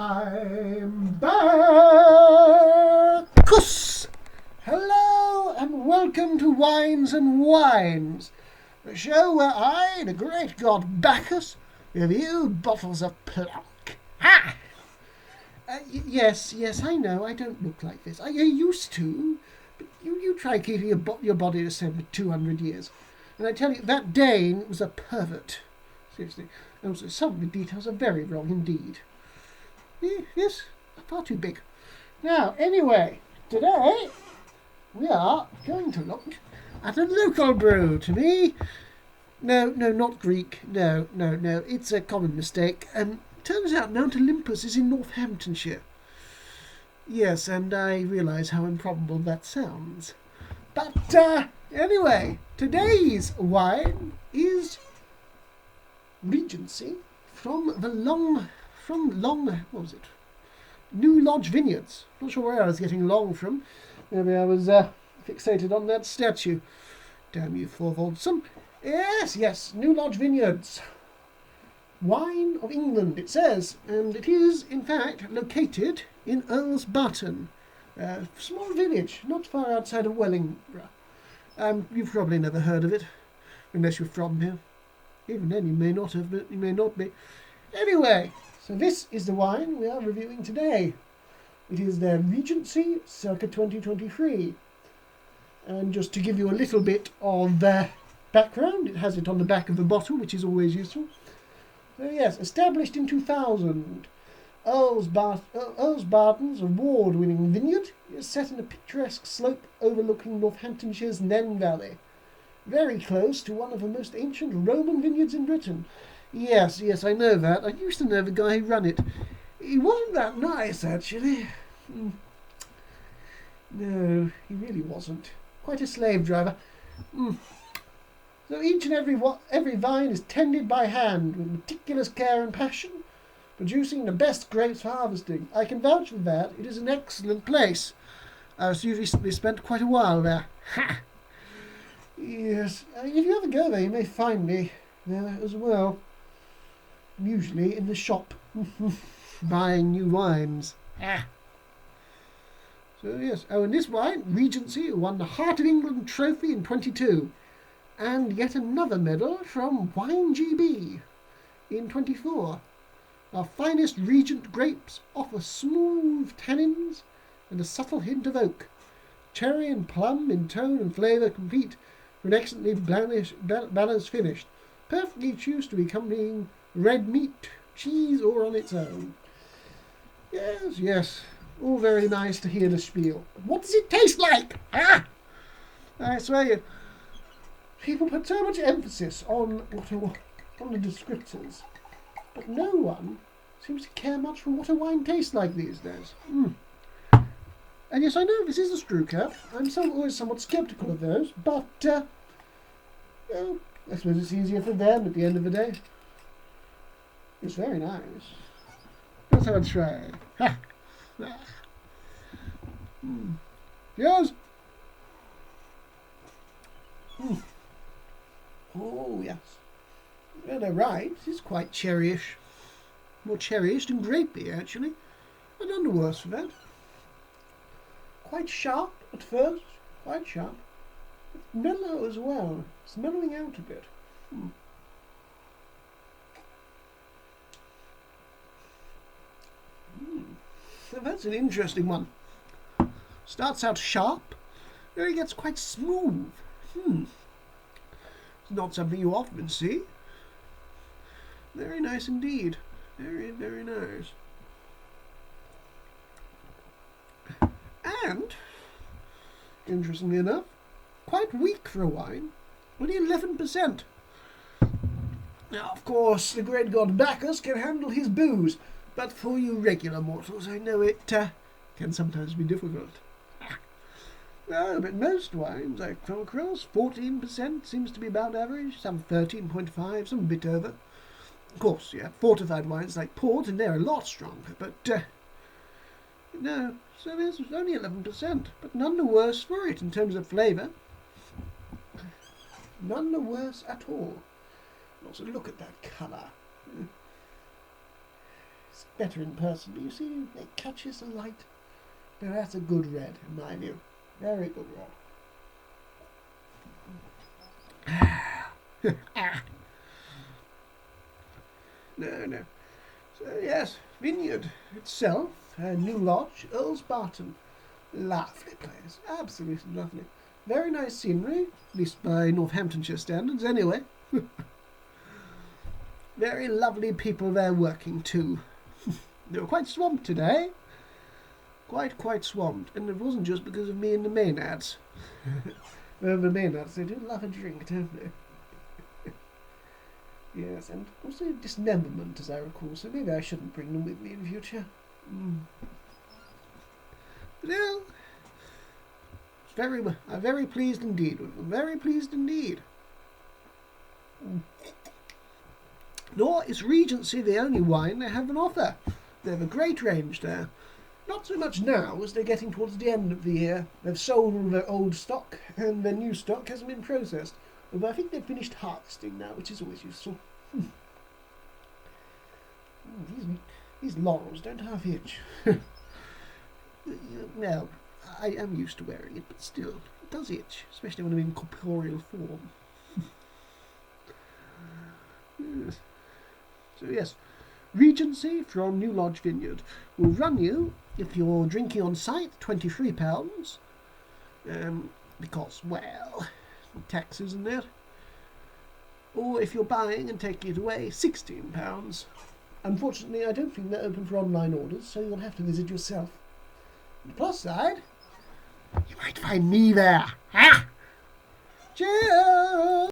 I'm Bacchus! Hello and welcome to Wines and Wines, the show where I, the great god Bacchus, review bottles of plonk. Ha! Yes, I know, I don't look like this. I used to, but you try keeping your body the same for 200 years. And I tell you, that Dane was a pervert. Seriously. And also, some of the details are very wrong indeed. Yes, far too big. Now, anyway, today we are going to look at a local brew to me. No, not Greek. No. It's a common mistake. Turns out Mount Olympus is in Northamptonshire. Yes, and I realise how improbable that sounds. But anyway, today's wine is Regency from what was it? New Lodge Vineyards. Not sure where I was getting long from. Maybe I was fixated on that statue. Damn you, Thorvaldsson. Yes, New Lodge Vineyards. Wine of England, it says, and it is, in fact, located in Earls, Barton, a small village not far outside of Wellingborough. You've probably never heard of it, unless you're from here. Even then, you may not have, but you may not be. Anyway, so this is the wine we are reviewing today. It is their Regency, circa 2023. And just to give you a little bit of background, it has it on the back of the bottle, which is always useful. So yes, established in 2000, Earls Barton's award-winning vineyard is set in a picturesque slope overlooking Northamptonshire's Nen Valley. Very close to one of the most ancient Roman vineyards in Britain. Yes, I know that. I used to know the guy who ran it. He wasn't that nice, actually. No, he really wasn't. Quite a slave driver. So each and every vine is tended by hand with meticulous care and passion, producing the best grapes for harvesting. I can vouch for that. It is an excellent place. You recently spent quite a while there. Ha! Yes, if you ever go there, you may find me there as well. I'm usually in the shop, buying new wines. Ah. So yes, and this wine, Regency, won the Heart of England trophy in 22, and yet another medal from Wine GB in 24. Our finest Regent grapes offer smooth tannins and a subtle hint of oak. Cherry and plum in tone and flavour compete for an excellently balanced finish, perfectly used to accompanying red meat, cheese, or on its own. Yes, all very nice to hear the spiel. What does it taste like? Ah! I swear you, people put so much emphasis on the descriptors, but no one seems to care much for what a wine tastes like these days. And yes, I know this is a screw cap. I'm always somewhat sceptical of those, but I suppose it's easier for them at the end of the day. It's very nice. Let's have a try. Ha! Cheers! Oh, yes. Well, they're right. It's quite cherryish. More cherryish than grapey, actually. But none the worse for that. Quite sharp at first. Quite sharp. But mellow as well. It's mellowing out a bit. Now that's an interesting one. Starts out sharp, then it gets quite smooth. It's not something you often see. Very nice indeed. Very, very nice. And, interestingly enough, quite weak for a wine. Only 11%. Now, of course, the great god Bacchus can handle his booze, but for you regular mortals, I know it can sometimes be difficult. Well, but most wines I've come across, 14% seems to be about average, some 13.5, some a bit over. Of course, yeah, fortified wines like port, and they're a lot stronger, but no, so this was only 11%, but none the worse for it in terms of flavour. None the worse at all. Also, look at that colour. It's better in person, but you see, it catches the light. Now that's a good red, in my view. Very good red. No. So, yes, Vineyard itself, a new lodge, Earls Barton. Lovely place, absolutely lovely. Very nice scenery, at least by Northamptonshire standards, anyway. Very lovely people there working too. They were quite swamped today. Quite swamped. And it wasn't just because of me and the Maynards. The Maynards, they do love a drink, don't they? Yes, and also dismemberment, as I recall, so maybe I shouldn't bring them with me in future. Well, I'm very pleased indeed with them. Very pleased indeed. Nor is Regency the only wine they have on offer. They have a great range there. Not so much now, as they're getting towards the end of the year. They've sold all their old stock, and their new stock hasn't been processed. Although I think they've finished harvesting now, which is always useful. These laurels don't half itch. Well, I am used to wearing it, but still, it does itch, especially when I'm in corporeal form. Yes. So yes, Regency from New Lodge Vineyard will run you, if you're drinking on site, £23, because, well, taxes and that. Or if you're buying and taking it away, £16. Unfortunately, I don't think they're open for online orders, so you'll have to visit yourself. On the plus side, you might find me there. Ha! Cheers!